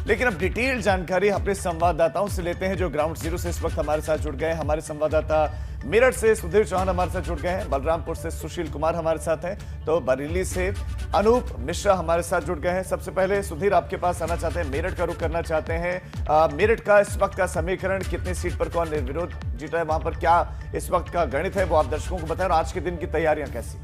लेकिन अब डिटेल जानकारी अपने संवाददाताओं से लेते हैं जो ग्राउंड जीरो से इस वक्त हमारे साथ जुड़ गए हैं। हमारे संवाददाता मेरठ से सुधीर चौहान हमारे साथ जुड़ गए हैं, बलरामपुर से सुशील कुमार हमारे साथ हैं, तो बरेली से अनूप मिश्रा हमारे साथ जुड़ गए हैं। सबसे पहले सुधीर आपके पास आना चाहते हैं, मेरठ का रुख करना चाहते हैं। मेरठ का इस वक्त का समीकरण, कितनी सीट पर कौन निर्विरोध जीता है, वहां पर क्या इस वक्त का गणित है, वो आप दर्शकों को बताएं और आज के दिन की तैयारियां कैसी?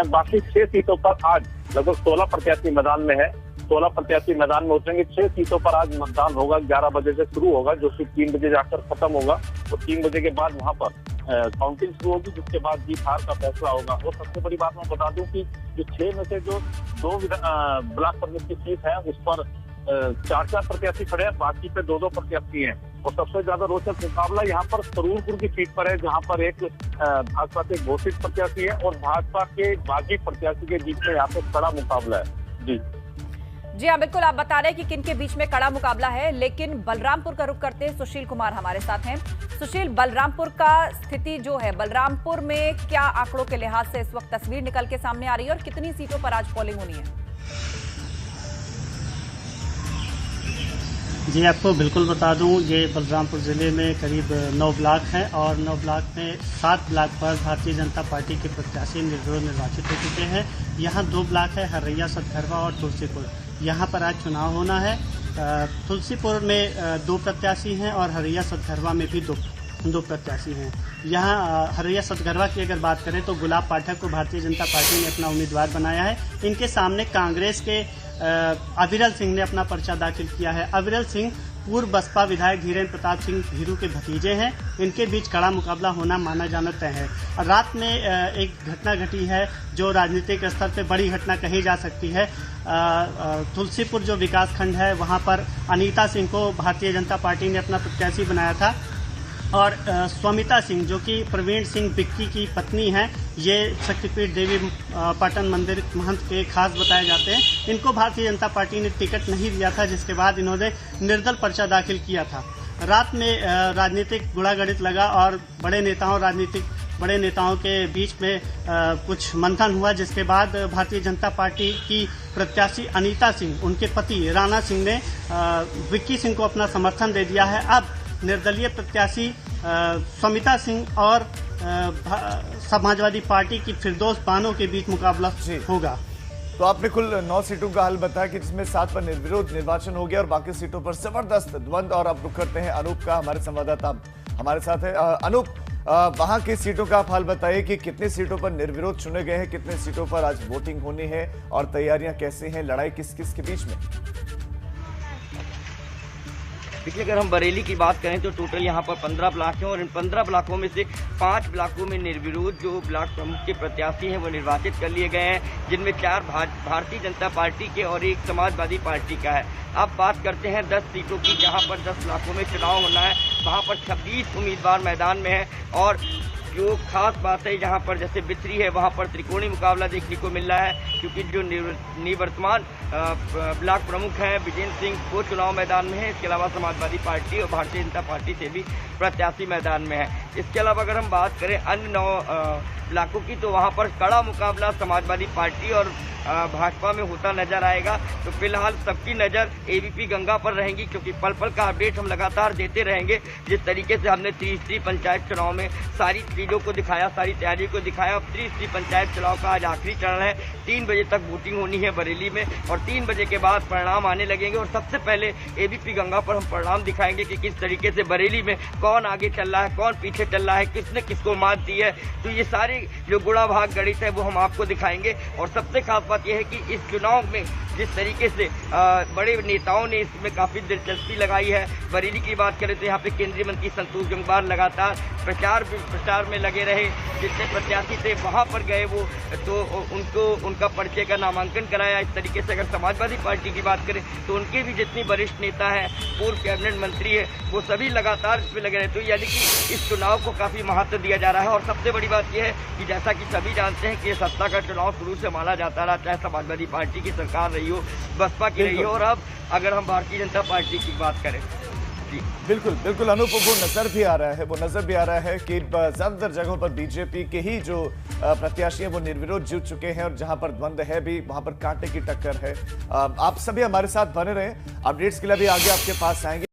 बाकी 6 सीटों पर आज लगभग 16 प्रत्याशी मैदान में है। 16 प्रत्याशी मैदान में उतरेंगे। 6 सीटों पर आज मतदान होगा। 11 बजे से शुरू होगा, जो कि 3 बजे जाकर खत्म होगा। तो 3 बजे के बाद वहां पर काउंटिंग शुरू होगी, जिसके बाद जीत हार का फैसला होगा। और सबसे बड़ी बात मैं बता दूं कि जो 6 में से जो 2 ब्लॉक प्रमुख की सीट है उस पर 4 प्रत्याशी खड़े हैं, बाकी पे 2 प्रत्याशी हैं। और सबसे ज्यादा रोचक मुकाबला यहाँ पर सरूरपुर की सीट पर है, जहाँ पर एक भाजपा के घोषित प्रत्याशी है और भाजपा के बागी प्रत्याशी के बीच में यहाँ पे कड़ा मुकाबला है। जी हाँ, बिल्कुल आप बता रहे हैं कि किन के बीच में कड़ा मुकाबला है, लेकिन बलरामपुर का रुख करते हैं। सुशील कुमार हमारे साथ हैं। सुशील, बलरामपुर का स्थिति जो है, बलरामपुर में क्या आंकड़ों के लिहाज से इस वक्त तस्वीर निकल के सामने आ रही है और कितनी सीटों पर आज पोलिंग होनी है? जी, आपको बिल्कुल बता दूं, ये बलरामपुर जिले में करीब 9 ब्लॉक हैं और 9 ब्लॉक में 7 ब्लॉक पर भारतीय जनता पार्टी के प्रत्याशी निर्विरोध निर्वाचित हो चुके हैं। यहाँ 2 ब्लॉक है, हरैया सतघरवा और तुलसीपुर। यहाँ पर आज चुनाव होना है। तुलसीपुर में 2 प्रत्याशी हैं और हरैया सतघरवा में भी दो प्रत्याशी हैं। यहाँ हरैया सतघरवा की अगर बात करें तो गुलाब पाठक को भारतीय जनता पार्टी ने अपना उम्मीदवार बनाया है। इनके सामने कांग्रेस के अविरल सिंह ने अपना पर्चा दाखिल किया है। अविरल सिंह पूर्व बसपा विधायक धीरेन्द्र प्रताप सिंह धीरू के भतीजे हैं। इनके बीच कड़ा मुकाबला होना माना जाना तय है। और रात में एक घटना घटी है जो राजनीतिक स्तर पर बड़ी घटना कही जा सकती है। तुलसीपुर जो विकास खंड है, वहां पर अनीता सिंह को भारतीय जनता पार्टी ने अपना प्रत्याशी बनाया था और स्वमिता सिंह, जो कि प्रवीण सिंह बिक्की की पत्नी हैं, ये शक्तिपीठ देवी पाटन मंदिर महंत के खास बताए जाते हैं। इनको भारतीय जनता पार्टी ने टिकट नहीं दिया था, जिसके बाद इन्होंने निर्दल पर्चा दाखिल किया था। रात में राजनीतिक गुड़ागड़ित लगा और बड़े नेताओं के बीच में कुछ मंथन हुआ, जिसके बाद भारतीय जनता पार्टी की प्रत्याशी अनीता सिंह, उनके पति राणा सिंह ने विक्की सिंह को अपना समर्थन दे दिया है। अब निर्दलीय प्रत्याशी स्वमिता सिंह और समाजवादी पार्टी की फिरदौस बानो के बीच मुकाबला होगा। तो आपने कुल 9 सीटों का हल बताया कि जिसमें 7 पर निर्विरोध निर्वाचन हो गया और बाकी सीटों पर जबरदस्त द्वंद। और अब रुख करते हैं अनूप का, हमारे संवाददाता हमारे साथ है। अनूप, वहां की सीटों का आप हाल बताइए कि कितनी सीटों पर निर्विरोध चुने गए हैं, कितने सीटों पर आज वोटिंग होनी है और तैयारियां कैसी हैं, लड़ाई किस किस के बीच में? देखिए, अगर हम बरेली की बात करें तो टोटल यहाँ पर 15 ब्लॉक हैं और इन 15 ब्लॉकों में से 5 ब्लॉकों में निर्विरोध जो ब्लॉक प्रमुख के प्रत्याशी हैं वो निर्वाचित कर लिए गए हैं, जिनमें 4 भारतीय जनता पार्टी के और 1 समाजवादी पार्टी का है। अब बात करते हैं 10 सीटों की, जहाँ पर 10 ब्लॉकों में चुनाव होना है। वहाँ पर 26 उम्मीदवार मैदान में हैं और जो खास बात है, यहाँ पर जैसे बिथरी है वहाँ पर त्रिकोणीय मुकाबला देखने को मिल रहा है, क्योंकि जो निवर्तमान ब्लॉक प्रमुख हैं विजेंद्र सिंह वो चुनाव मैदान में है। इसके अलावा समाजवादी पार्टी और भारतीय जनता पार्टी से भी प्रत्याशी मैदान में है। इसके अलावा अगर हम बात करें अन्य 9 ब्लॉकों की, तो वहाँ पर कड़ा मुकाबला समाजवादी पार्टी और भाजपा में होता नजर आएगा। तो फिलहाल सबकी नज़र एबीपी गंगा पर रहेंगी, क्योंकि पल पल का अपडेट हम लगातार देते रहेंगे। जिस तरीके से हमने त्रिस्तरीय पंचायत चुनाव में सारी चीज़ों को दिखाया, सारी तैयारी को दिखाया। अब त्रिस्तरीय पंचायत चुनाव का आज आखिरी चरण है। 3 बजे तक वोटिंग होनी है बरेली में और 3 बजे के बाद परिणाम आने लगेंगे और सबसे पहले एबीपी गंगा पर हम परिणाम दिखाएंगे कि किस तरीके से बरेली में कौन आगे चल रहा है, कौन पीछे चल रहा है, किसने किसको मात दी है। तो ये सारी जो गुणा भाग गणित है वो हम आपको दिखाएंगे। और सबसे खास बात यह है कि इस चुनाव में जिस तरीके से बड़े नेताओं ने इसमें काफ़ी दिलचस्पी लगाई है। बरेली की बात करें तो यहाँ पे केंद्रीय मंत्री संतोष गंगवार लगातार प्रचार में लगे रहे। जितने प्रत्याशी थे वहाँ पर गए वो, तो उनका पर्चे का नामांकन कराया। इस तरीके से अगर समाजवादी पार्टी की बात करें तो उनके भी जितनी वरिष्ठ नेता हैं, पूर्व कैबिनेट मंत्री है, वो सभी लगातार इसमें लगे रहे। तो यानी कि इस चुनाव को काफ़ी महत्व दिया जा रहा है। और सबसे बड़ी बात यह है कि जैसा कि सभी जानते हैं कि ये सत्ता का चुनाव शुरू से माना जाता रहा, चाहे समाजवादी पार्टी की सरकार रही हो, बसपा की रही हो, और अब अगर हम भारतीय जनता पार्टी की बात करें जी बिल्कुल बिल्कुल अनूप, वो नजर भी आ रहा है, वो नजर भी आ रहा है कि ज्यादातर जगहों पर बीजेपी के ही जो प्रत्याशी हैं वो निर्विरोध जीत चुके हैं, और जहां पर द्वंद्व है भी वहां पर कांटे की टक्कर है। आप सभी हमारे साथ बने रहे, अपडेट्स के लिए भी आगे आपके पास आएंगे।